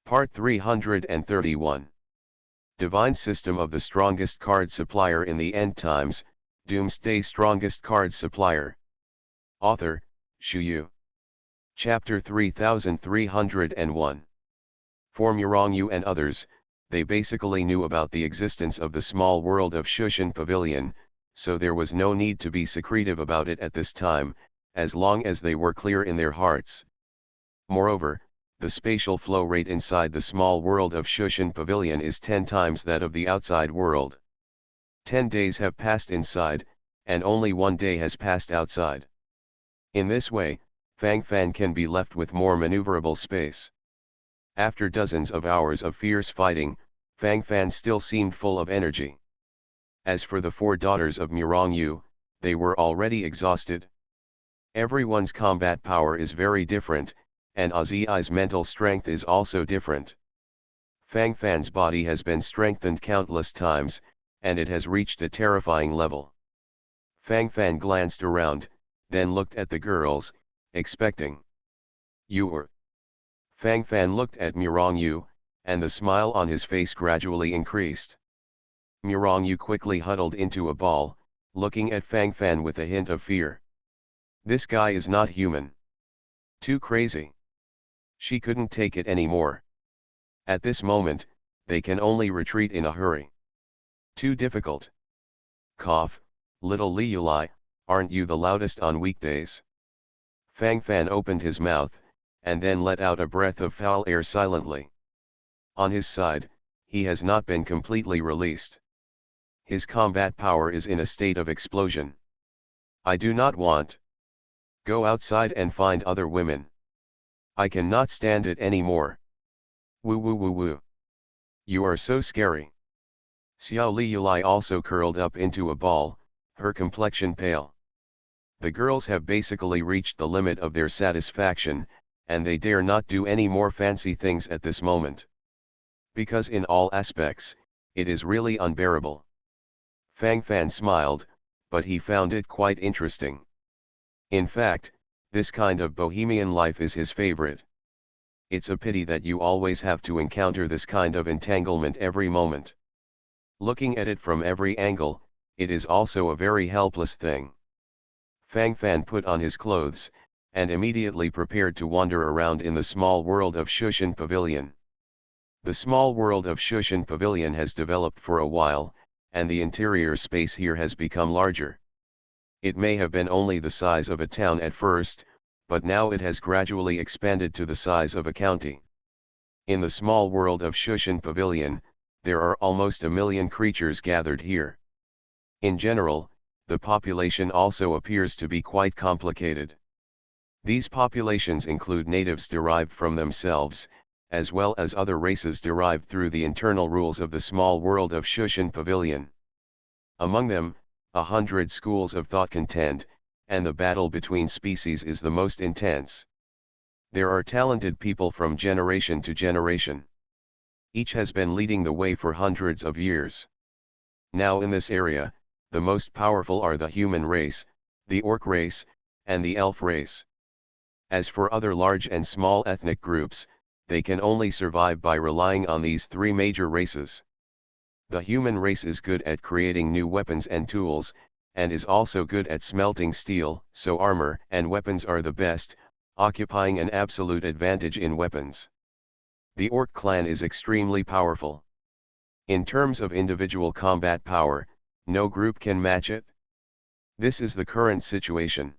Part 331. Divine System of the Strongest Card Supplier in the End Times, Doomsday Strongest Card Supplier. Author, Shu. Chapter 3301. For Murong and others, they basically knew about the existence of the small world of Shushan Pavilion, so there was no need to be secretive about it at this time, as long as they were clear in their hearts. Moreover, the spatial flow rate inside the small world of Shushan Pavilion is 10 times that of the outside world. 10 days have passed inside, and only 1 day has passed outside. In this way, Fang Fan can be left with more maneuverable space. After dozens of hours of fierce fighting, Fang Fan still seemed full of energy. As for the 4 daughters of Murong, they were already exhausted. Everyone's combat power is very different, and Aziai's mental strength is also different. Fang Fan's body has been strengthened countless times, and it has reached a terrifying level. Fang Fan glanced around, then looked at the girls, expecting. You were. Fang Fan looked at Murong, and the smile on his face gradually increased. Murong quickly huddled into a ball, looking at Fang Fan with a hint of fear. This guy is not human. Too crazy. She couldn't take it anymore. At this moment, they can only retreat in a hurry. Too difficult. Cough, little Liulai, aren't you the loudest on weekdays? Fang Fan opened his mouth, and then let out a breath of foul air silently. On his side, he has not been completely released. His combat power is in a state of explosion. I do not want. Go outside and find other women. I cannot stand it anymore. Woo woo woo woo. You are so scary. Xiao Liulai also curled up into a ball, her complexion pale. The girls have basically reached the limit of their satisfaction, and they dare not do any more fancy things at this moment. Because in all aspects, it is really unbearable. Fang Fan smiled, but he found it quite interesting. In fact, this kind of bohemian life is his favorite. It's a pity that you always have to encounter this kind of entanglement every moment. Looking at it from every angle, it is also a very helpless thing. Fang Fan put on his clothes, and immediately prepared to wander around in the small world of Shushan Pavilion. The small world of Shushan Pavilion has developed for a while, and the interior space here has become larger. It may have been only the size of a town at first, but now it has gradually expanded to the size of a county. In the small world of Shushan Pavilion, there are almost 1 million creatures gathered here. In general, the population also appears to be quite complicated. These populations include natives derived from themselves, as well as other races derived through the internal rules of the small world of Shushan Pavilion. Among them, 100 schools of thought contend, and the battle between species is the most intense. There are talented people from generation to generation. Each has been leading the way for hundreds of years. Now in this area, the most powerful are the human race, the orc race, and the elf race. As for other large and small ethnic groups, they can only survive by relying on these 3 major races. The human race is good at creating new weapons and tools, and is also good at smelting steel, so armor and weapons are the best, occupying an absolute advantage in weapons. The Orc clan is extremely powerful. In terms of individual combat power, no group can match it. This is the current situation.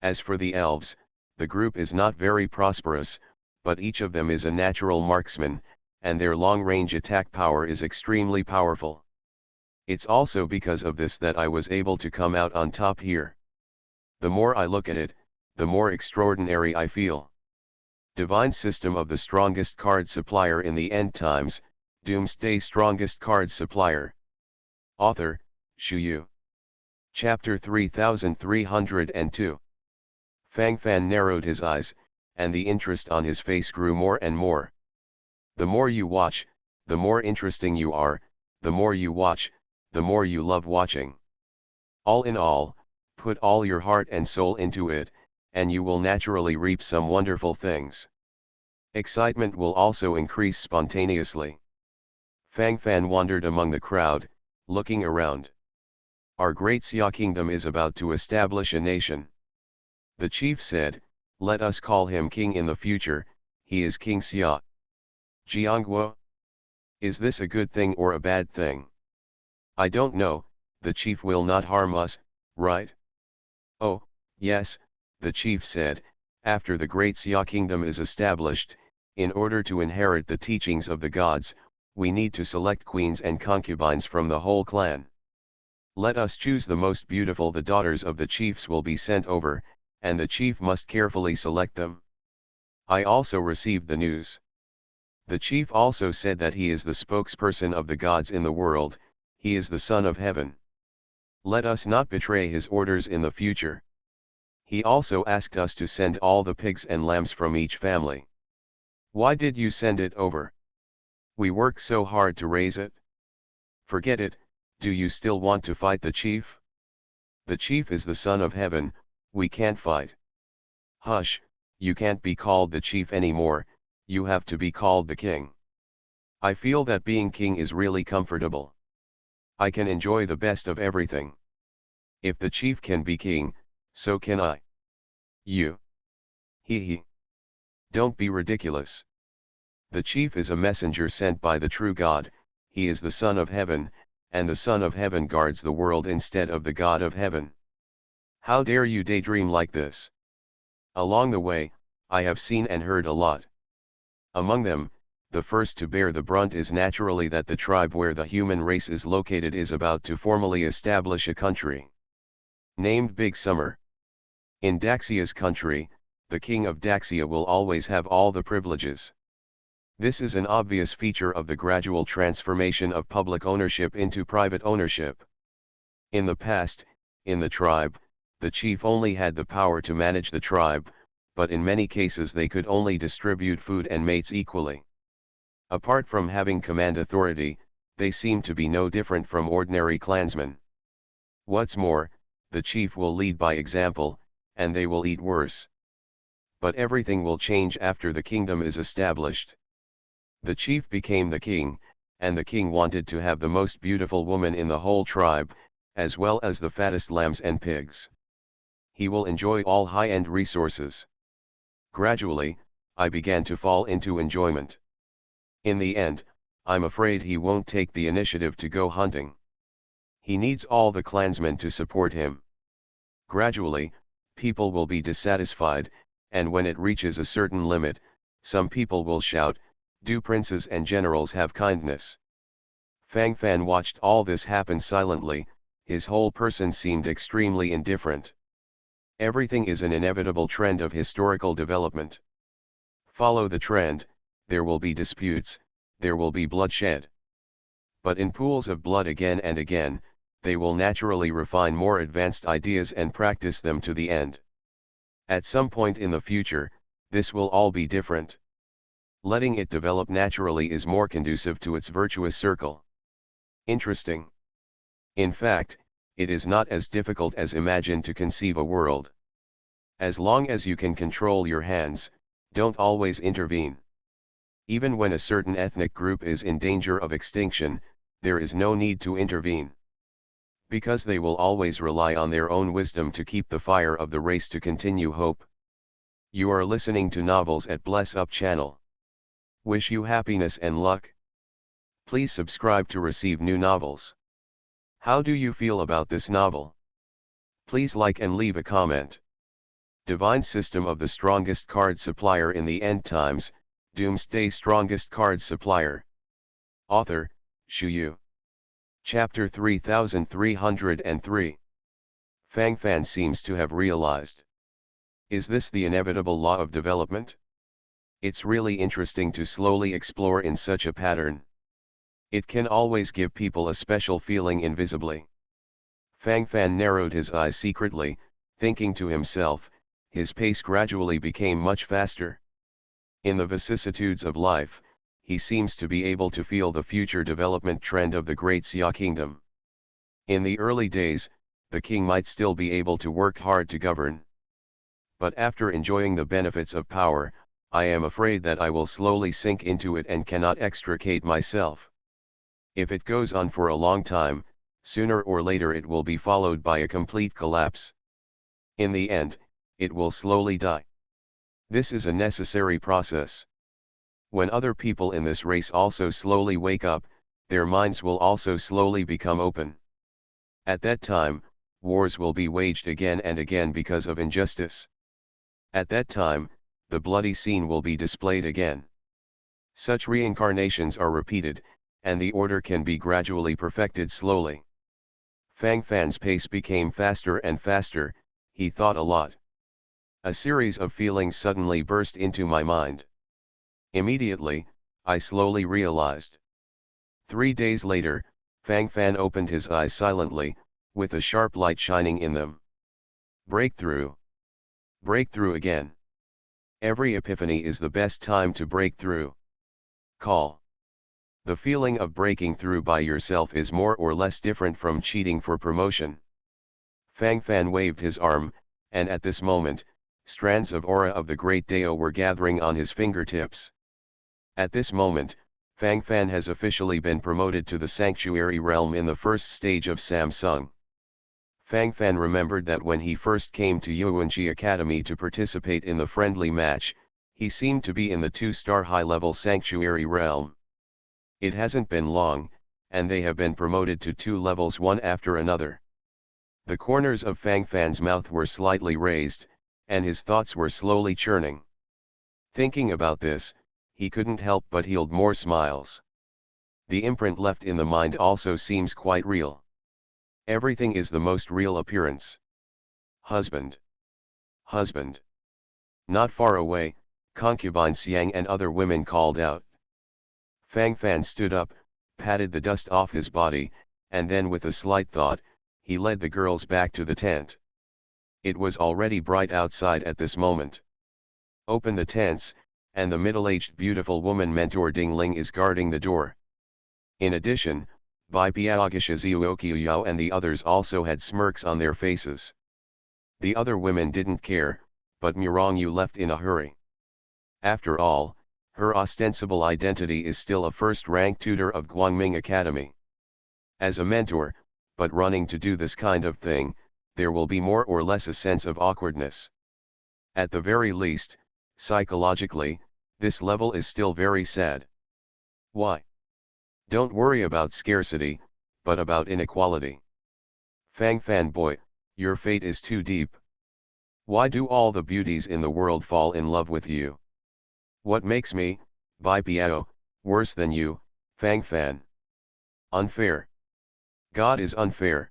As for the elves, the group is not very prosperous, but each of them is a natural marksman, and their long-range attack power is extremely powerful. It's also because of this that I was able to come out on top here. The more I look at it, the more extraordinary I feel. Divine System of the Strongest Card Supplier in the End Times, Doomsday Strongest Card Supplier. Author, Shu. Chapter 3302. Fang Fan narrowed his eyes, and the interest on his face grew more and more. The more you watch, the more interesting you are, the more you watch, the more you love watching. All in all, put all your heart and soul into it, and you will naturally reap some wonderful things. Excitement will also increase spontaneously. Fang Fan wandered among the crowd, looking around. Our great Xia kingdom is about to establish a nation. The chief said, let us call him king in the future, he is King Xia. Jiangguo? Is this a good thing or a bad thing? I don't know, the chief will not harm us, right? Oh, yes, the chief said, after the great Xia kingdom is established, in order to inherit the teachings of the gods, we need to select queens and concubines from the whole clan. Let us choose the most beautiful. The daughters of the chiefs will be sent over, and the chief must carefully select them. I also received the news. The chief also said that he is the spokesperson of the gods in the world, he is the son of heaven. Let us not betray his orders in the future. He also asked us to send all the pigs and lambs from each family. Why did you send it over? We worked so hard to raise it. Forget it, do you still want to fight the chief? The chief is the son of heaven, we can't fight. Hush, you can't be called the chief anymore, you have to be called the king. I feel that being king is really comfortable. I can enjoy the best of everything. If the chief can be king, so can I. You. He. Don't be ridiculous. The chief is a messenger sent by the true God, he is the son of heaven, and the son of heaven guards the world instead of the God of heaven. How dare you daydream like this? Along the way, I have seen and heard a lot. Among them, the first to bear the brunt is naturally that the tribe where the human race is located is about to formally establish a country. Named Big Summer. In Daxia's country, the king of Daxia will always have all the privileges. This is an obvious feature of the gradual transformation of public ownership into private ownership. In the past, in the tribe, the chief only had the power to manage the tribe, but in many cases they could only distribute food and mates equally. Apart from having command authority, they seem to be no different from ordinary clansmen. What's more, the chief will lead by example, and they will eat worse. But everything will change after the kingdom is established. The chief became the king, and the king wanted to have the most beautiful woman in the whole tribe, as well as the fattest lambs and pigs. He will enjoy all high-end resources. Gradually, I began to fall into enjoyment. In the end, I'm afraid he won't take the initiative to go hunting. He needs all the clansmen to support him. Gradually, people will be dissatisfied, and when it reaches a certain limit, some people will shout, "Do princes and generals have kindness?" Fang Fan watched all this happen silently, his whole person seemed extremely indifferent. Everything is an inevitable trend of historical development. Follow the trend, there will be disputes, there will be bloodshed. But in pools of blood again and again, they will naturally refine more advanced ideas and practice them to the end. At some point in the future, this will all be different. Letting it develop naturally is more conducive to its virtuous circle. Interesting. In fact, it is not as difficult as imagined to conceive a world. As long as you can control your hands, don't always intervene. Even when a certain ethnic group is in danger of extinction, there is no need to intervene. Because they will always rely on their own wisdom to keep the fire of the race to continue hope. You are listening to Novels at Bless Up channel. Wish you happiness and luck. Please subscribe to receive new novels. How do you feel about this novel? Please like and leave a comment. Divine System of the Strongest Card Supplier in the End Times, Doomsday Strongest Card Supplier. Author, Shu Yu. Chapter 3303. Fang Fan seems to have realized. Is this the inevitable law of development? It's really interesting to slowly explore in such a pattern. It can always give people a special feeling invisibly. Fang Fan narrowed his eyes secretly, thinking to himself, his pace gradually became much faster. In the vicissitudes of life, he seems to be able to feel the future development trend of the great Xia kingdom. In the early days, the king might still be able to work hard to govern. But after enjoying the benefits of power, I am afraid that I will slowly sink into it and cannot extricate myself. If it goes on for a long time, sooner or later it will be followed by a complete collapse. In the end, it will slowly die. This is a necessary process. When other people in this race also slowly wake up, their minds will also slowly become open. At that time, wars will be waged again and again because of injustice. At that time, the bloody scene will be displayed again. Such reincarnations are repeated, and the order can be gradually perfected slowly. Fang Fan's pace became faster and faster. He thought a lot. A series of feelings suddenly burst into my mind. Immediately, I slowly realized. 3 days later, Fang Fan opened his eyes silently, with a sharp light shining in them. Breakthrough. Breakthrough again. Every epiphany is the best time to break through. Call. The feeling of breaking through by yourself is more or less different from cheating for promotion. Fang Fan waved his arm, and at this moment, strands of aura of the great Dao were gathering on his fingertips. At this moment, Fang Fan has officially been promoted to the sanctuary realm in the first stage of Samsung. Fang Fan remembered that when he first came to Yuanji Academy to participate in the friendly match, he seemed to be in the 2-star high-level sanctuary realm. It hasn't been long, and they have been promoted to 2 levels one after another. The corners of Fang Fan's mouth were slightly raised, and his thoughts were slowly churning. Thinking about this, he couldn't help but yield more smiles. The imprint left in the mind also seems quite real. Everything is the most real appearance. Husband. Husband. Not far away, concubine Xiang and other women called out. Fang Fan stood up, patted the dust off his body, and then with a slight thought, he led the girls back to the tent. It was already bright outside at this moment. Open the tents, and the middle-aged beautiful woman Mentor Dingling is guarding the door. In addition, Bai Piaogisha Zhuoqiuyao and the others also had smirks on their faces. The other women didn't care, but Murongyu left in a hurry. After all, her ostensible identity is still a first-rank tutor of Guangming Academy. As a mentor, but running to do this kind of thing, there will be more or less a sense of awkwardness. At the very least, psychologically, this level is still very sad. Why? Don't worry about scarcity, but about inequality. Fang Fan boy, your fate is too deep. Why do all the beauties in the world fall in love with you? What makes me, Bai Piao, worse than you, Fang Fan? Unfair. God is unfair.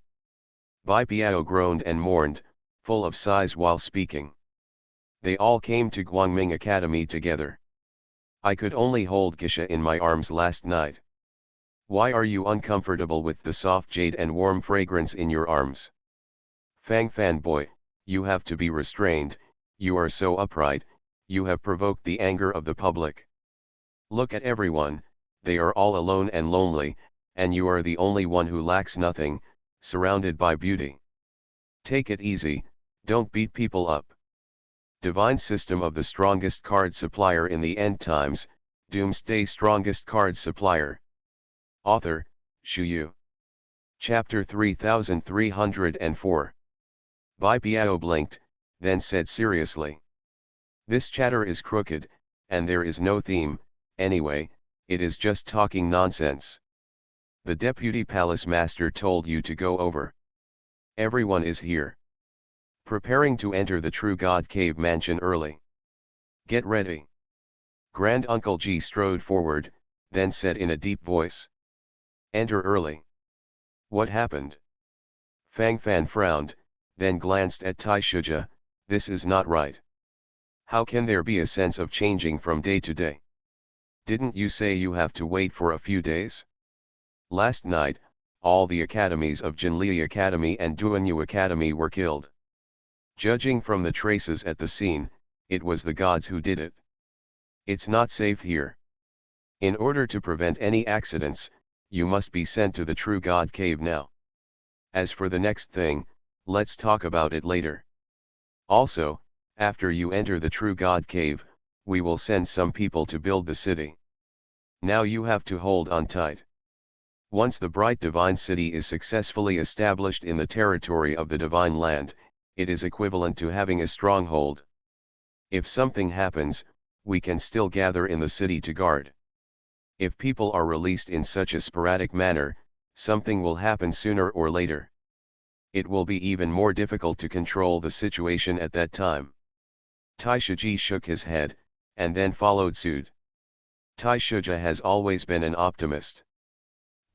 Bai Piao groaned and mourned, full of sighs while speaking. They all came to Guangming Academy together. I could only hold Gisha in my arms last night. Why are you uncomfortable with the soft jade and warm fragrance in your arms? Fang Fan boy, you have to be restrained, you are so upright, you have provoked the anger of the public. Look at everyone, they are all alone and lonely, and you are the only one who lacks nothing, surrounded by beauty. Take it easy, don't beat people up. Divine System of the Strongest Card Supplier in the End Times, Doomsday Strongest Card Supplier. Author, Shu Yu. Chapter 3304. Bai Piao blinked, then said seriously. This chatter is crooked, and there is no theme, anyway, it is just talking nonsense. The Deputy Palace Master told you to go over. Everyone is here. Preparing to enter the True God Cave Mansion early. Get ready. Grand Uncle Ji strode forward, then said in a deep voice. Enter early. What happened? Fang Fan frowned, then glanced at Tai Shuja. This is not right. How can there be a sense of changing from day to day? Didn't you say you have to wait for a few days? Last night, all the academies of Jinli Academy and Duanyu Academy were killed. Judging from the traces at the scene, it was the gods who did it. It's not safe here. In order to prevent any accidents, you must be sent to the True God Cave now. As for the next thing, let's talk about it later. Also, after you enter the True God Cave, we will send some people to build the city. Now you have to hold on tight. Once the bright divine city is successfully established in the territory of the divine land, it is equivalent to having a stronghold. If something happens, we can still gather in the city to guard. If people are released in such a sporadic manner, something will happen sooner or later. It will be even more difficult to control the situation at that time. Taishuji shook his head, and then followed suit. Taishuja has always been an optimist.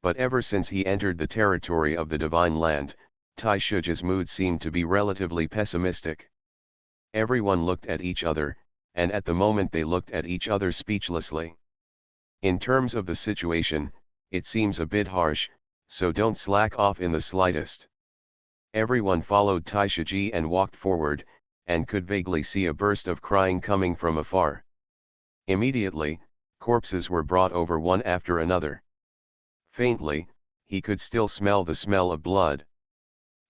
But ever since he entered the territory of the divine land, Taishuja's mood seemed to be relatively pessimistic. Everyone looked at each other, and at the moment they looked at each other speechlessly. In terms of the situation, it seems a bit harsh, so don't slack off in the slightest. Everyone followed Taishuji and walked forward, and could vaguely see a burst of crying coming from afar. Immediately, corpses were brought over one after another. Faintly, he could still smell the smell of blood.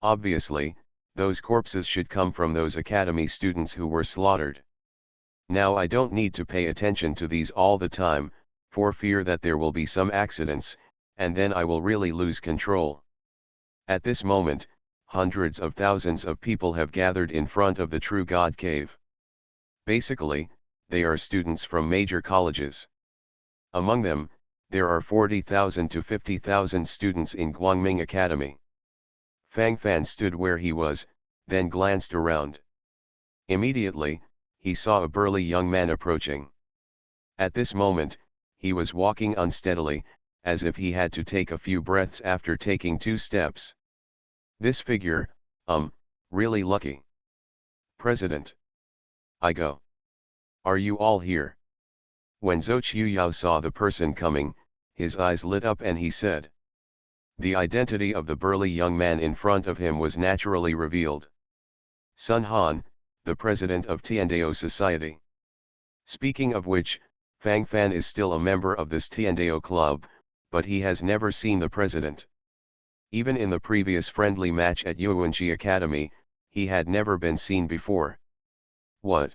Obviously, those corpses should come from those academy students who were slaughtered. Now I don't need to pay attention to these all the time, for fear that there will be some accidents, and then I will really lose control. At this moment, hundreds of thousands of people have gathered in front of the True God Cave. Basically, they are students from major colleges. Among them, there are 40,000 to 50,000 students in Guangming Academy. Fang Fan stood where he was, then glanced around. Immediately, he saw a burly young man approaching. At this moment, he was walking unsteadily, as if he had to take a few breaths after taking 2 steps. This figure, really lucky. President. I go. Are you all here? When Zhou Qiuyao saw the person coming, his eyes lit up and he said. The identity of the burly young man in front of him was naturally revealed. Sun Han, the president of Tiandao Society. Speaking of which, Fang Fan is still a member of this Tiandao club, but he has never seen the president. Even in the previous friendly match at Yuanqi Academy, he had never been seen before. What?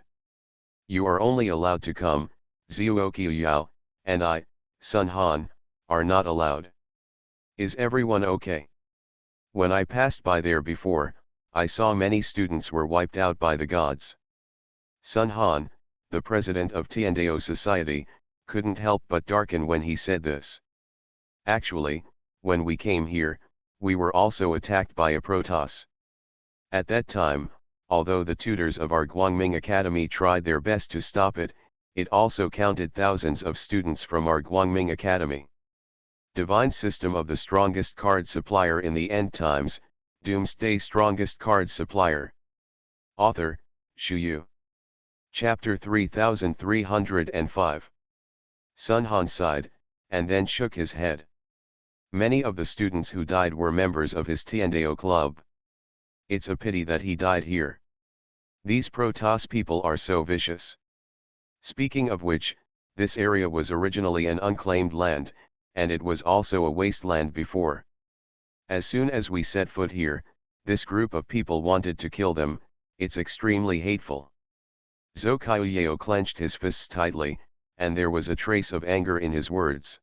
You are only allowed to come, Zhuoqiuyao, and I, Sun Han, are not allowed. Is everyone okay? When I passed by there before, I saw many students were wiped out by the gods. Sun Han, the president of Tiandao Society, couldn't help but darken when he said this. Actually, when we came here, we were also attacked by a Protoss. At that time, although the tutors of our Guangming Academy tried their best to stop it, it also counted thousands of students from our Guangming Academy. Divine System of the Strongest Card Supplier in the End Times, Doomsday Strongest Card Supplier. Author, Shu Yu. Chapter 3305. Sun Han sighed, and then shook his head. Many of the students who died were members of his Tiandao club. It's a pity that he died here. These Protoss people are so vicious. Speaking of which, this area was originally an unclaimed land, and it was also a wasteland before. As soon as we set foot here, this group of people wanted to kill them. It's extremely hateful. Zhou Qiuyao clenched his fists tightly, and there was a trace of anger in his words.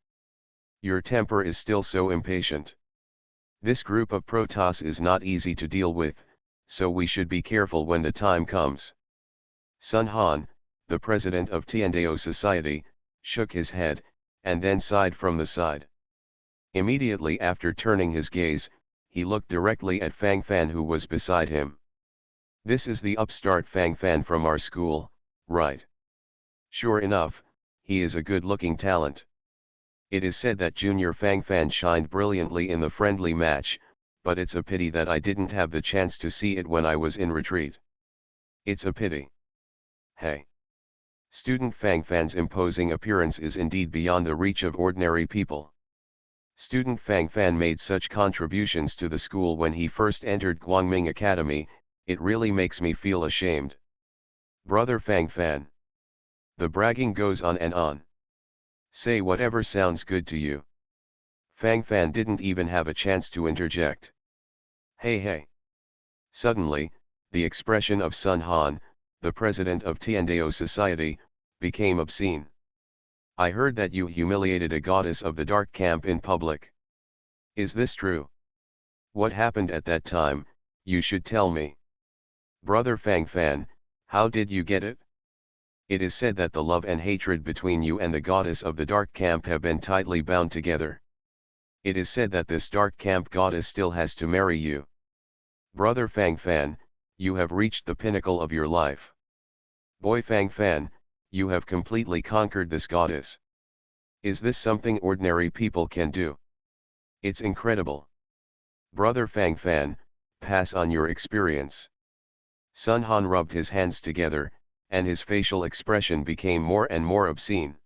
Your temper is still so impatient. This group of Protoss is not easy to deal with, so we should be careful when the time comes. Sun Han, the president of Tiandao Society, shook his head, and then sighed from the side. Immediately after turning his gaze, he looked directly at Fang Fan who was beside him. This is the upstart Fang Fan from our school, right? Sure enough, he is a good-looking talent. It is said that Junior Fang Fan shined brilliantly in the friendly match, but it's a pity that I didn't have the chance to see it when I was in retreat. It's a pity. Hey. Student Fang Fan's imposing appearance is indeed beyond the reach of ordinary people. Student Fang Fan made such contributions to the school when he first entered Guangming Academy, it really makes me feel ashamed. Brother Fang Fan. The bragging goes on and on. Say whatever sounds good to you. Fang Fan didn't even have a chance to interject. Hey. Suddenly, the expression of Sun Han, the president of Tiandao Society, became obscene. I heard that you humiliated a goddess of the dark camp in public. Is this true? What happened at that time? You should tell me. Brother Fang Fan, how did you get it? It is said that the love and hatred between you and the goddess of the dark camp have been tightly bound together. It is said that this dark camp goddess still has to marry you. Brother Fang Fan, you have reached the pinnacle of your life. Boy Fang Fan, you have completely conquered this goddess. Is this something ordinary people can do? It's incredible. Brother Fang Fan, pass on your experience. Sun Han rubbed his hands together, and his facial expression became more and more obscene.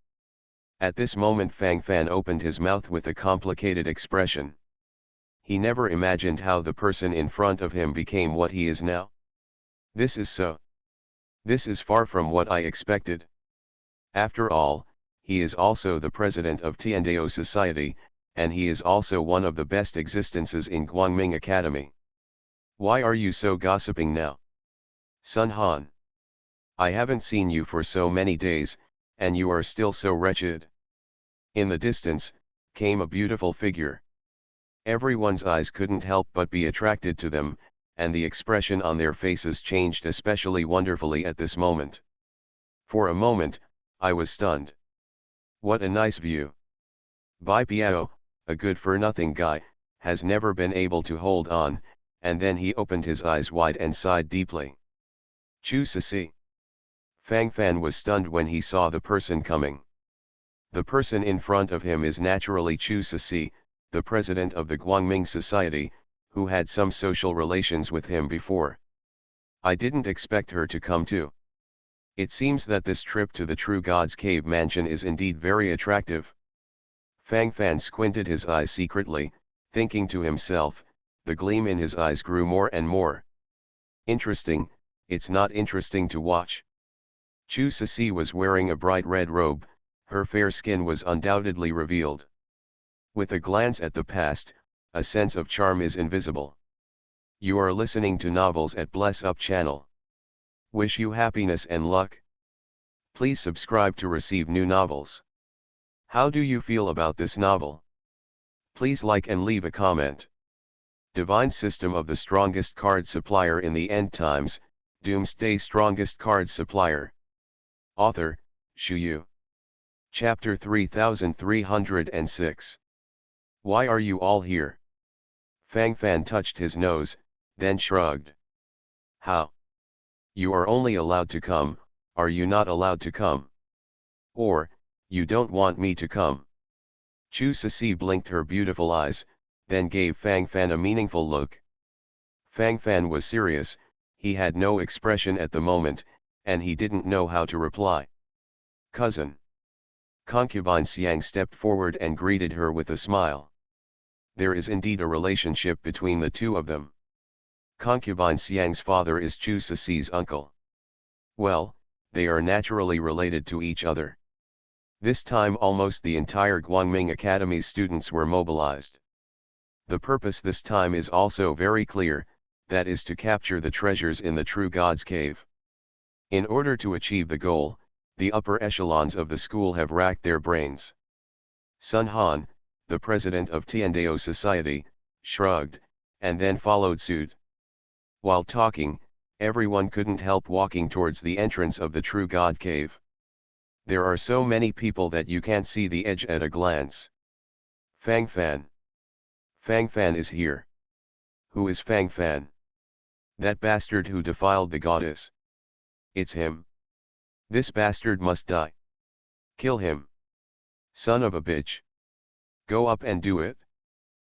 At this moment Fang Fan opened his mouth with a complicated expression. He never imagined how the person in front of him became what he is now. This is so. This is far from what I expected. After all, he is also the president of Tiandao Society, and he is also one of the best existences in Guangming Academy. Why are you so gossiping now? Sun Han. I haven't seen you for so many days, and you are still so wretched. In the distance, came a beautiful figure. Everyone's eyes couldn't help but be attracted to them, and the expression on their faces changed especially wonderfully at this moment. For a moment, I was stunned. What a nice view. Bai Piao, a good-for-nothing guy, has never been able to hold on, and then he opened his eyes wide and sighed deeply. Chu Sisi. Fang Fan was stunned when he saw the person coming. The person in front of him is naturally Chu Sisi, the president of the Guangming Society, who had some social relations with him before. I didn't expect her to come too. It seems that this trip to the True God's Cave mansion is indeed very attractive. Fang Fan squinted his eyes secretly, thinking to himself, the gleam in his eyes grew more and more. Interesting, it's not interesting to watch. Chu Sisi was wearing a bright red robe, her fair skin was undoubtedly revealed. With a glance at the past, a sense of charm is invisible. You are listening to Novels at Bless Up channel. Wish you happiness and luck. Please subscribe to receive new novels. How do you feel about this novel? Please like and leave a comment. Divine System of the Strongest Card Supplier in the End Times, Doomsday Strongest Card Supplier. Author, Shu Yu. Chapter 3306. Why are you all here? Fang Fan touched his nose, then shrugged. How? You are only allowed to come, are you not allowed to come? Or, you don't want me to come? Chu Sisi blinked her beautiful eyes, then gave Fang Fan a meaningful look. Fang Fan was serious, he had no expression at the moment, and he didn't know how to reply. Cousin. Concubine Xiang stepped forward and greeted her with a smile. There is indeed a relationship between the two of them. Concubine Xiang's father is Chu Sisi's uncle. Well, they are naturally related to each other. This time almost the entire Guangming Academy's students were mobilized. The purpose this time is also very clear, that is to capture the treasures in the True God's Cave. In order to achieve the goal, the upper echelons of the school have racked their brains. Sun Han, the president of Tiandao Society, shrugged, and then followed suit. While talking, everyone couldn't help walking towards the entrance of the True God Cave. There are so many people that you can't see the edge at a glance. Fang Fan. Fang Fan is here. Who is Fang Fan? That bastard who defiled the goddess. It's him. This bastard must die. Kill him. Son of a bitch. Go up and do it.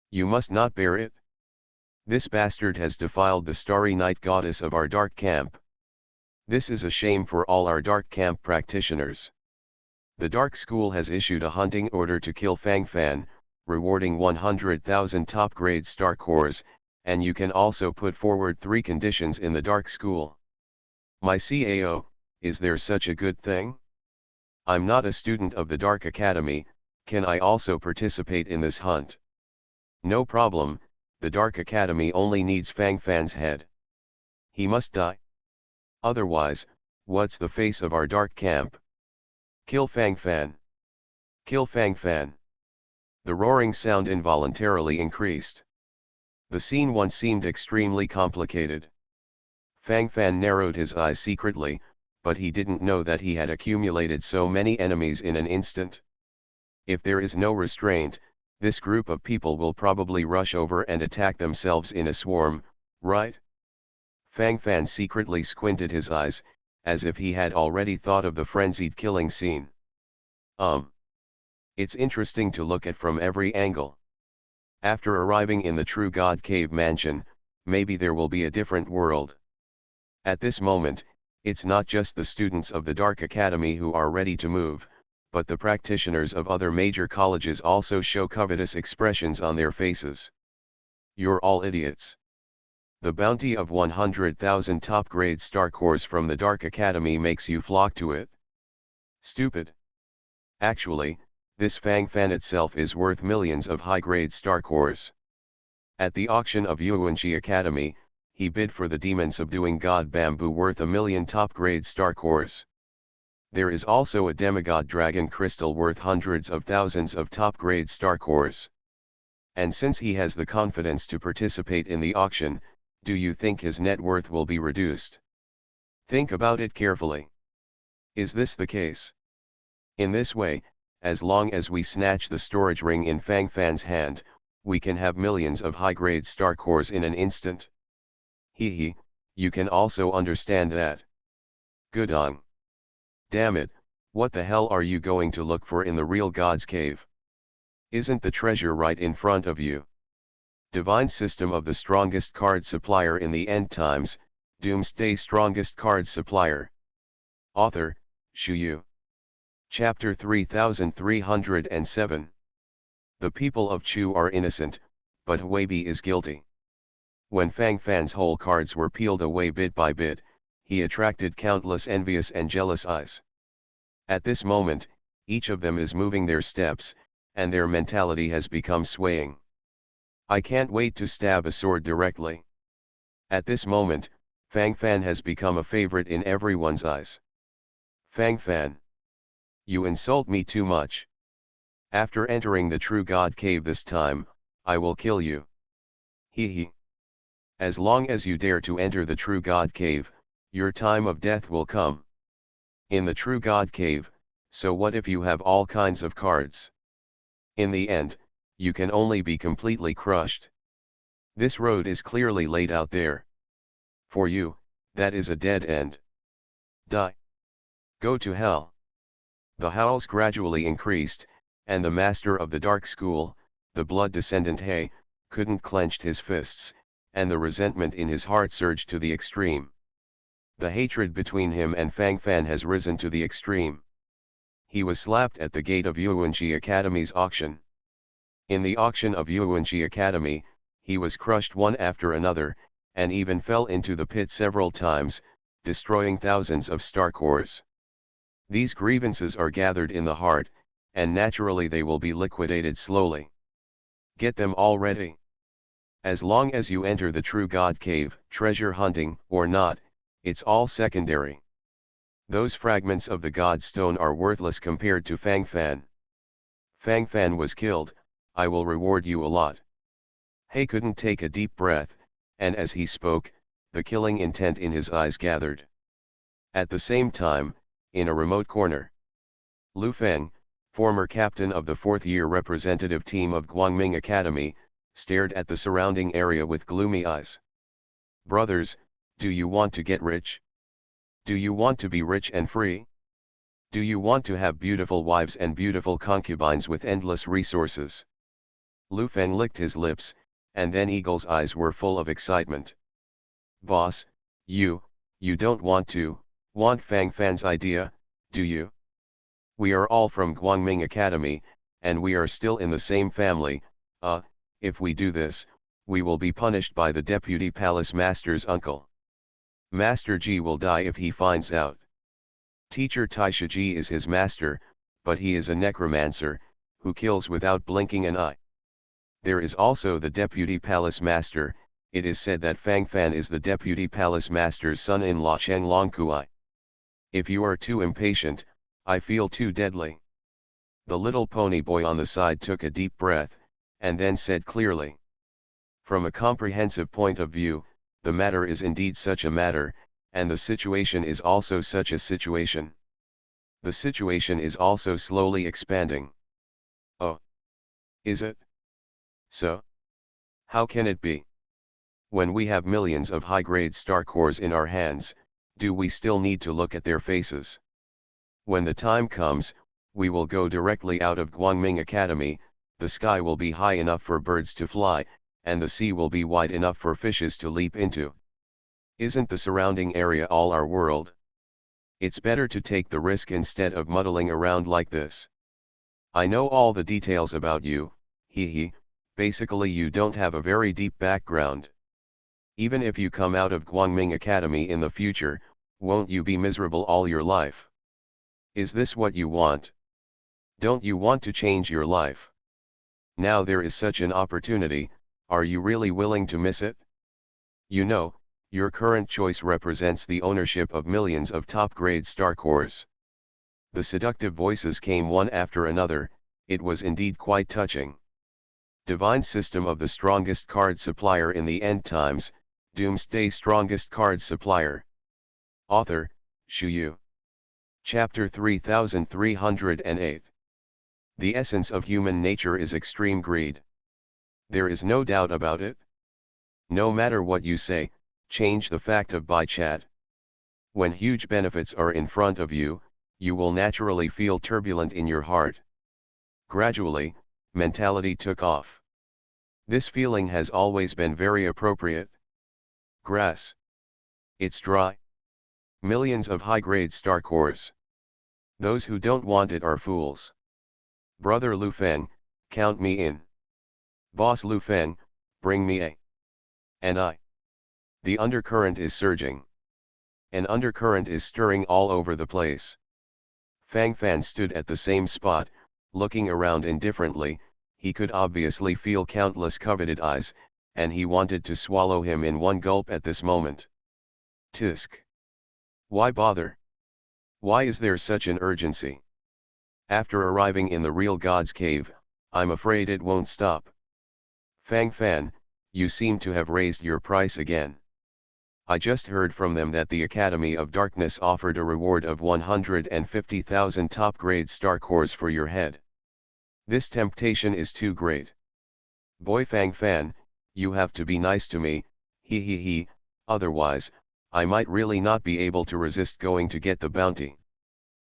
You must not bear it. This bastard has defiled the starry night goddess of our dark camp. This is a shame for all our dark camp practitioners. The dark school has issued a hunting order to kill Fang Fan, rewarding 100,000 top-grade star cores, and you can also put forward 3 conditions in the dark school. My CAO, is there such a good thing? I'm not a student of the Dark Academy, can I also participate in this hunt? No problem, the Dark Academy only needs Fang Fan's head. He must die. Otherwise, what's the face of our dark camp? Kill Fang Fan! Kill Fang Fan! The roaring sound involuntarily increased. The scene once seemed extremely complicated. Fang Fan narrowed his eyes secretly, but he didn't know that he had accumulated so many enemies in an instant. If there is no restraint, this group of people will probably rush over and attack themselves in a swarm, right? Fang Fan secretly squinted his eyes, as if he had already thought of the frenzied killing scene. It's interesting to look at from every angle. After arriving in the True God Cave mansion, maybe there will be a different world. At this moment, it's not just the students of the Dark Academy who are ready to move, but the practitioners of other major colleges also show covetous expressions on their faces. You're all idiots. The bounty of 100,000 top-grade star cores from the Dark Academy makes you flock to it. Stupid. Actually, this Fang Fan itself is worth millions of high-grade star cores. At the auction of Yuanxi Academy, he bid for the demon-subduing god bamboo worth 1,000,000 top-grade star cores. There is also a demigod dragon crystal worth hundreds of thousands of top-grade star cores. And since he has the confidence to participate in the auction, do you think his net worth will be reduced? Think about it carefully. Is this the case? In this way, as long as we snatch the storage ring in Fang Fan's hand, we can have millions of high-grade star cores in an instant. Hee, you can also understand that. Good on. Damn it, what the hell are you going to look for in the real God's cave? Isn't the treasure right in front of you? Divine System of the Strongest Card Supplier in the End Times, Doomsday Strongest Card Supplier. Author, Shu Yu. Chapter 3307. The people of Chu are innocent, but Huibi is guilty. When Fang Fan's whole cards were peeled away bit by bit, he attracted countless envious and jealous eyes. At this moment, each of them is moving their steps, and their mentality has become swaying. I can't wait to stab a sword directly. At this moment, Fang Fan has become a favorite in everyone's eyes. Fang Fan. You insult me too much. After entering the True God Cave this time, I will kill you. Hee. As long as you dare to enter the True God Cave, your time of death will come. In the True God Cave, so what if you have all kinds of cards? In the end, you can only be completely crushed. This road is clearly laid out there. For you, that is a dead end. Die. Go to hell. The howls gradually increased, and the master of the dark school, the blood descendant He, couldn't clench his fists, and the resentment in his heart surged to the extreme. The hatred between him and Fang Fan has risen to the extreme. He was slapped at the gate of Yuanxi Academy's auction. In the auction of Yuanxi Academy, he was crushed one after another, and even fell into the pit several times, destroying thousands of star cores. These grievances are gathered in the heart, and naturally they will be liquidated slowly. Get them all ready. As long as you enter the True God Cave, treasure hunting or not, it's all secondary. Those fragments of the God Stone are worthless compared to Fang Fan. Fang Fan was killed, I will reward you a lot. He couldn't take a deep breath, and as he spoke, the killing intent in his eyes gathered. At the same time, in a remote corner, Lu Feng, former captain of the fourth-year representative team of Guangming Academy, stared at the surrounding area with gloomy eyes. Brothers, do you want to get rich? Do you want to be rich and free? Do you want to have beautiful wives and beautiful concubines with endless resources? Lu Feng licked his lips, and then Eagle's eyes were full of excitement. Boss, you don't want Fang Fan's idea, do you? We are all from Guangming Academy, and we are still in the same family. If we do this, we will be punished by the Deputy Palace Master's uncle. Master Ji will die if he finds out. Teacher Taisha Ji is his master, but he is a necromancer, who kills without blinking an eye. There is also the Deputy Palace Master. It is said that Fang Fan is the Deputy Palace Master's son-in-law Cheng Longkuai. If you are too impatient, I feel too deadly. The little pony boy on the side took a deep breath, and then said clearly. From a comprehensive point of view, the matter is indeed such a matter, and the situation is also such a situation. The situation is also slowly expanding. Oh. Is it? So? How can it be? When we have millions of high-grade star cores in our hands, do we still need to look at their faces? When the time comes, we will go directly out of Guangming Academy, the sky will be high enough for birds to fly, and the sea will be wide enough for fishes to leap into. Isn't the surrounding area all our world? It's better to take the risk instead of muddling around like this. I know all the details about you, basically you don't have a very deep background. Even if you come out of Guangming Academy in the future, won't you be miserable all your life? Is this what you want? Don't you want to change your life? Now there is such an opportunity, are you really willing to miss it? You know, your current choice represents the ownership of millions of top-grade star cores. The seductive voices came one after another, it was indeed quite touching. Divine system of the strongest card supplier in the end times, Doomsday strongest card supplier. Author, Shu Yu. Chapter 3308. The essence of human nature is extreme greed. There is no doubt about it. No matter what you say, change the fact of buy chat. When huge benefits are in front of you, you will naturally feel turbulent in your heart. Gradually, mentality took off. This feeling has always been very appropriate. Grass. It's dry. Millions of high-grade star cores. Those who don't want it are fools. Brother Lu Feng, count me in. Boss Lu Feng, bring me a. And I. The undercurrent is surging. An undercurrent is stirring all over the place. Fang Fan stood at the same spot, looking around indifferently. He could obviously feel countless coveted eyes, and he wanted to swallow him in one gulp at this moment. Tisk. Why bother? Why is there such an urgency? After arriving in the real God's cave, I'm afraid it won't stop. Fang Fan, you seem to have raised your price again. I just heard from them that the Academy of Darkness offered a reward of 150,000 top-grade star cores for your head. This temptation is too great. Boy Fang Fan, you have to be nice to me, otherwise, I might really not be able to resist going to get the bounty.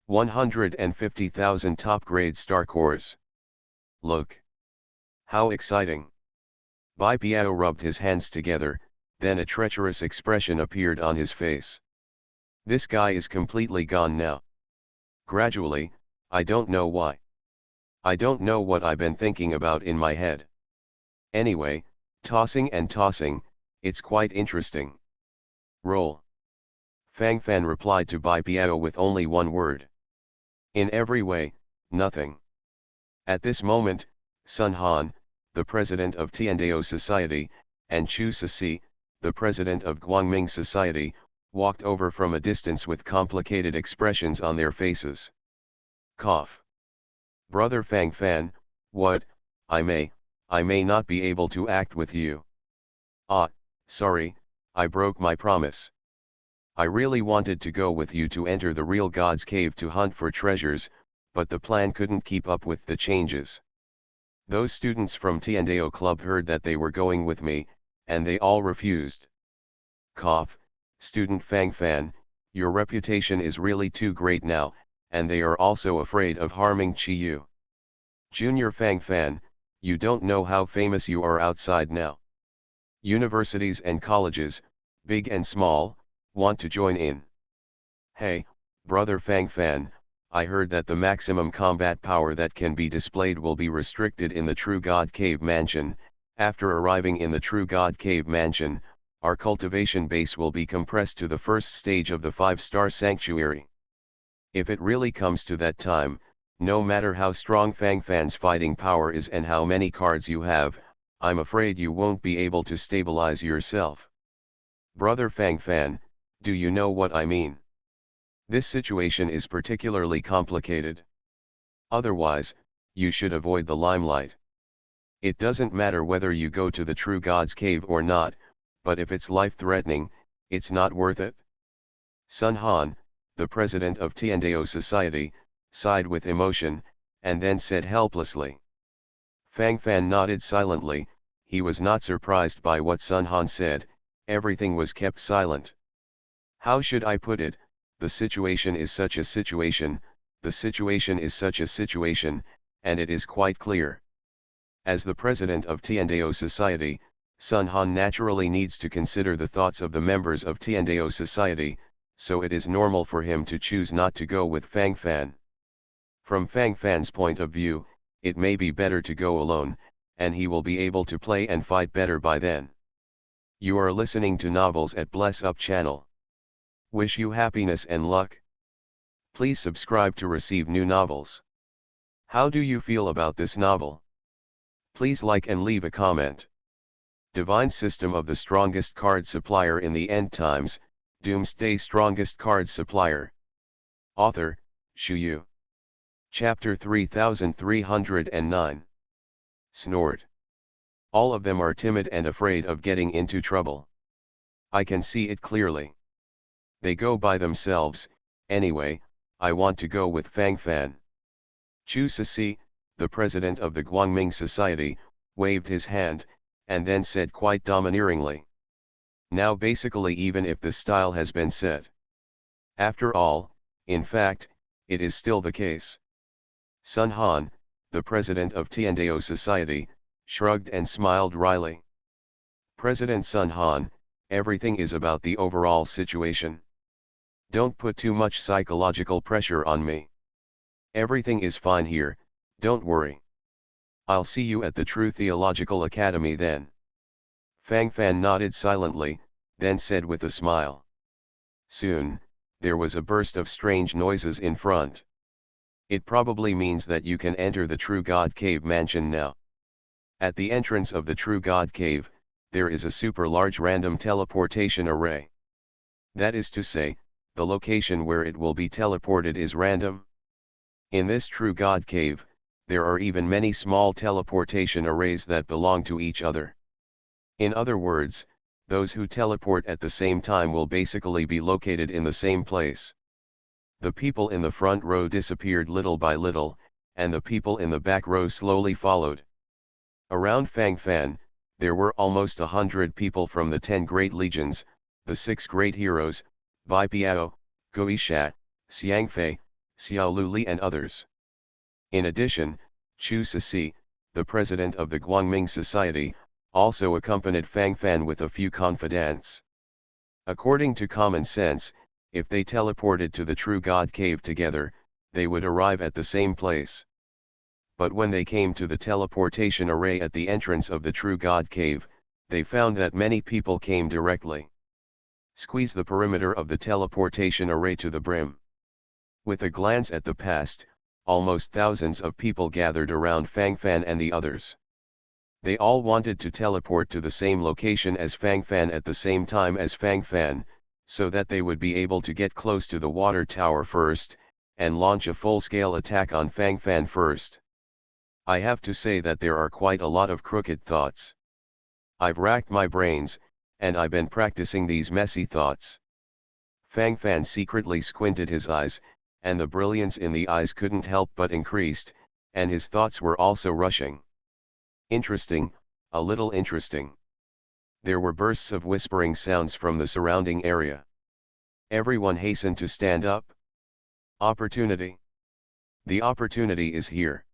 150,000 top-grade star cores. Look. How exciting. Bai Piao rubbed his hands together, then a treacherous expression appeared on his face. This guy is completely gone now. Gradually, I don't know why. I don't know what I've been thinking about in my head. Anyway, tossing and tossing, it's quite interesting. Roll. Fang Fan replied to Bai Piao with only one word. In every way, nothing. At this moment, Sun Han, the president of Tiandao Society, and Chu Sisi, the president of Guangming Society, walked over from a distance with complicated expressions on their faces. Cough. Brother Fang Fan, what, I may not be able to act with you. Ah, sorry, I broke my promise. I really wanted to go with you to enter the real God's cave to hunt for treasures, but the plan couldn't keep up with the changes. Those students from Tiandao Club heard that they were going with me, and they all refused. Cough, student Fang Fan, your reputation is really too great now, and they are also afraid of harming Chi Yu. Junior Fang Fan, you don't know how famous you are outside now. Universities and colleges, big and small, want to join in. Hey, brother Fang Fan, I heard that the maximum combat power that can be displayed will be restricted in the True God Cave Mansion. After arriving in the True God Cave Mansion, our cultivation base will be compressed to the first stage of the 5-star sanctuary. If it really comes to that time, no matter how strong Fang Fan's fighting power is and how many cards you have, I'm afraid you won't be able to stabilize yourself. Brother Fang Fan, do you know what I mean? This situation is particularly complicated. Otherwise, you should avoid the limelight. It doesn't matter whether you go to the true God's cave or not, but if it's life-threatening, it's not worth it. Sun Han, the president of Tiandao Society, sighed with emotion, and then said helplessly. Fang Fan nodded silently. He was not surprised by what Sun Han said. Everything was kept silent. How should I put it? The situation is such a situation, the situation is such a situation, and it is quite clear. As the president of Tiandao Society, Sun Han naturally needs to consider the thoughts of the members of Tiandao Society, so it is normal for him to choose not to go with Fang Fan. From Fang Fan's point of view, it may be better to go alone, and he will be able to play and fight better by then. You are listening to Novels at Bless Up channel. Wish you happiness and luck. Please subscribe to receive new novels. How do you feel about this novel? Please like and leave a comment. Divine System of the Strongest Card Supplier in the End Times, Doomsday Strongest Card Supplier. Author, Shu Yu. Chapter 3309. Snort. All of them are timid and afraid of getting into trouble. I can see it clearly. They go by themselves. Anyway, I want to go with Fang Fan. Chu Cixi, the president of the Guangming Society, waved his hand, and then said quite domineeringly. Now basically even if the style has been set. After all, in fact, it is still the case. Sun Han, the president of Tiandao Society, shrugged and smiled wryly. President Sun Han, everything is about the overall situation. Don't put too much psychological pressure on me. Everything is fine here, don't worry. I'll see you at the True Theological Academy then. Fang Fan nodded silently, then said with a smile. Soon, there was a burst of strange noises in front. It probably means that you can enter the True God Cave mansion now. At the entrance of the True God Cave, there is a super large random teleportation array. That is to say, the location where it will be teleported is random. In this True God Cave, there are even many small teleportation arrays that belong to each other. In other words, those who teleport at the same time will basically be located in the same place. The people in the front row disappeared little by little, and the people in the back row slowly followed. Around Fang Fan, there were almost 100 people from the 10 great legions, the 6 great heroes, Bai Piao, Goisha, Xiangfei, Xiao Luli and others. In addition, Chu Cixi, the president of the Guangming Society, also accompanied Fang Fan with a few confidants. According to common sense, if they teleported to the True God Cave together, they would arrive at the same place. But when they came to the teleportation array at the entrance of the True God Cave, they found that many people came directly. Squeeze the perimeter of the teleportation array to the brim. With a glance at the past, almost thousands of people gathered around Fang Fan and the others. They all wanted to teleport to the same location as Fang Fan at the same time as Fang Fan, so that they would be able to get close to the water tower first, and launch a full-scale attack on Fang Fan first. I have to say that there are quite a lot of crooked thoughts. I've racked my brains, and I've been practicing these messy thoughts. Fang Fan secretly squinted his eyes, and the brilliance in the eyes couldn't help but increased, and his thoughts were also rushing. Interesting, a little interesting. There were bursts of whispering sounds from the surrounding area. Everyone hastened to stand up. Opportunity. The opportunity is here.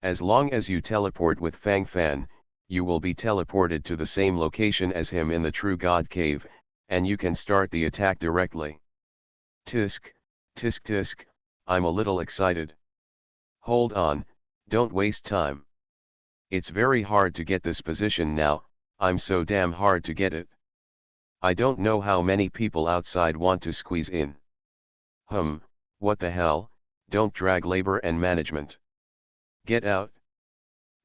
As long as you teleport with Fang Fan, you will be teleported to the same location as him in the True God Cave, and you can start the attack directly. Tisk, tisk tisk, I'm a little excited. Hold on, don't waste time. It's very hard to get this position now, I'm so damn hard to get it. I don't know how many people outside want to squeeze in. What the hell, don't drag labor and management. Get out.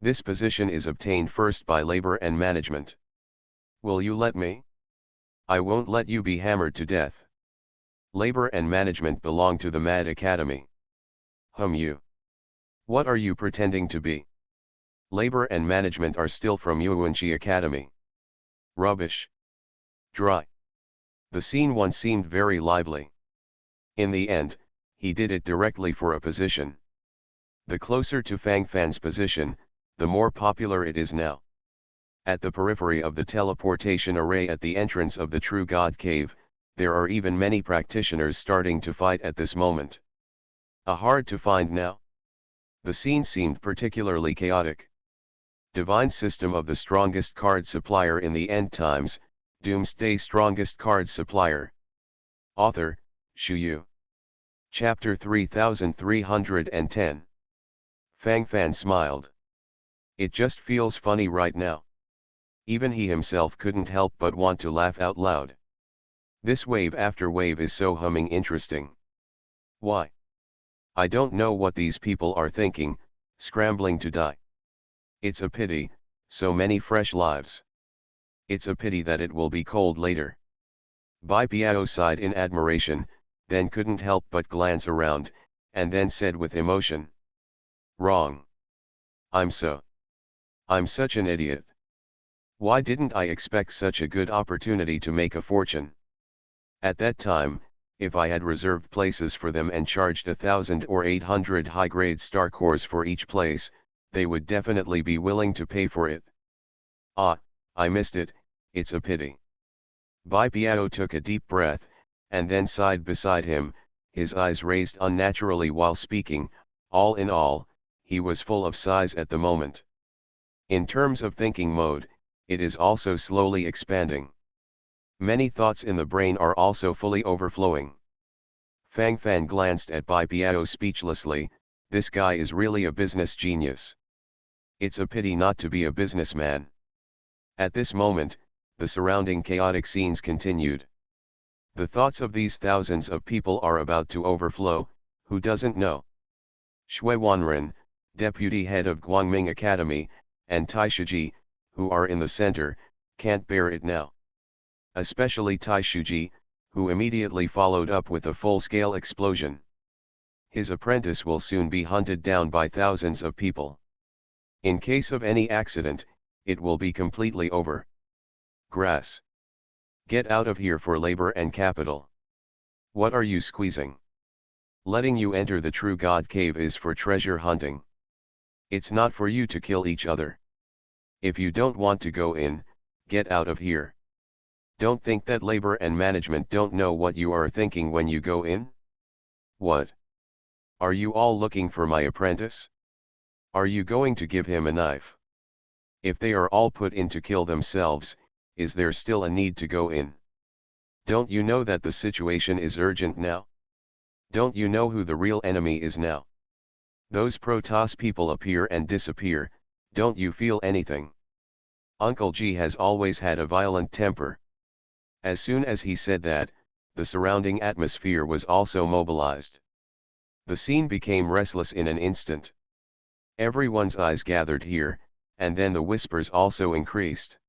This position is obtained first by labor and management. Will you let me? I won't let you be hammered to death. Labor and management belong to the Mad Academy. You. What are you pretending to be? Labor and management are still from Yuanqi Academy. Rubbish. Dry. The scene once seemed very lively. In the end, he did it directly for a position. The closer to Fang Fan's position, the more popular it is now. At the periphery of the teleportation array at the entrance of the True God Cave, there are even many practitioners starting to fight at this moment. Hard to find now. The scene seemed particularly chaotic. Divine system of the strongest card supplier in the end times, Doomsday strongest card supplier. Author, Shu Yu. Chapter 3310. Fang Fan smiled. It just feels funny right now. Even he himself couldn't help but want to laugh out loud. This wave after wave is so humming interesting. Why? I don't know what these people are thinking, scrambling to die. It's a pity, so many fresh lives. It's a pity that it will be cold later. Bai Piao sighed in admiration, then couldn't help but glance around, and then said with emotion. Wrong. I'm such an idiot. Why didn't I expect such a good opportunity to make a fortune? At that time, if I had reserved places for them and charged 1,000 or 800 high-grade star cores for each place, they would definitely be willing to pay for it. Ah, I missed it, it's a pity. Bai Piao took a deep breath, and then sighed beside him, his eyes raised unnaturally while speaking. All in all, he was full of sighs at the moment. In terms of thinking mode, it is also slowly expanding. Many thoughts in the brain are also fully overflowing. Fang Fan glanced at Bai Piao speechlessly. This guy is really a business genius. It's a pity not to be a businessman. At this moment, the surrounding chaotic scenes continued. The thoughts of these thousands of people are about to overflow. Who doesn't know? Shui Wanren, deputy head of Guangming Academy, and Tai Shiji, who are in the center, can't bear it now. Especially Tai Shiji, who immediately followed up with a full-scale explosion. His apprentice will soon be hunted down by thousands of people. In case of any accident, it will be completely over. Grass. Get out of here for labor and capital. What are you squeezing? Letting you enter the True God Cave is for treasure hunting. It's not for you to kill each other. If you don't want to go in, get out of here. Don't think that labor and management don't know what you are thinking when you go in. What? Are you all looking for my apprentice? Are you going to give him a knife? If they are all put in to kill themselves, is there still a need to go in? Don't you know that the situation is urgent now? Don't you know who the real enemy is now? Those Protoss people appear and disappear. Don't you feel anything? Uncle G has always had a violent temper. As soon as he said that, the surrounding atmosphere was also mobilized. The scene became restless in an instant. Everyone's eyes gathered here, and then the whispers also increased.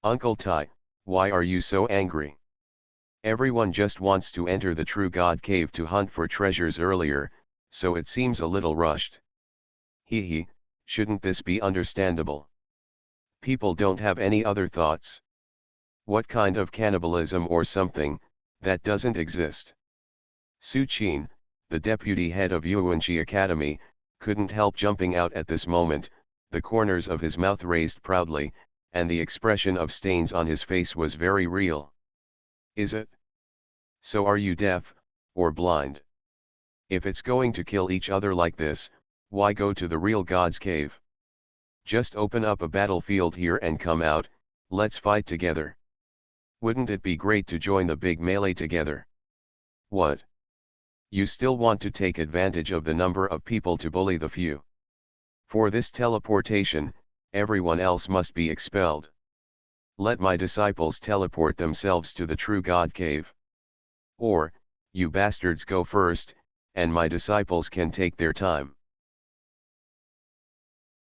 Uncle Tai, why are you so angry? Everyone just wants to enter the True God Cave to hunt for treasures earlier, so it seems a little rushed. Hee, shouldn't this be understandable? People don't have any other thoughts. What kind of cannibalism or something, that doesn't exist? Su Qin, the deputy head of Yuanqi Academy, couldn't help jumping out at this moment. The corners of his mouth raised proudly, and the expression of stains on his face was very real. Is it? So are you deaf, or blind? If it's going to kill each other like this, why go to the real God's cave? Just open up a battlefield here and come out, let's fight together. Wouldn't it be great to join the big melee together? What? You still want to take advantage of the number of people to bully the few? For this teleportation, everyone else must be expelled. Let my disciples teleport themselves to the True God Cave. Or, you bastards go first, and my disciples can take their time.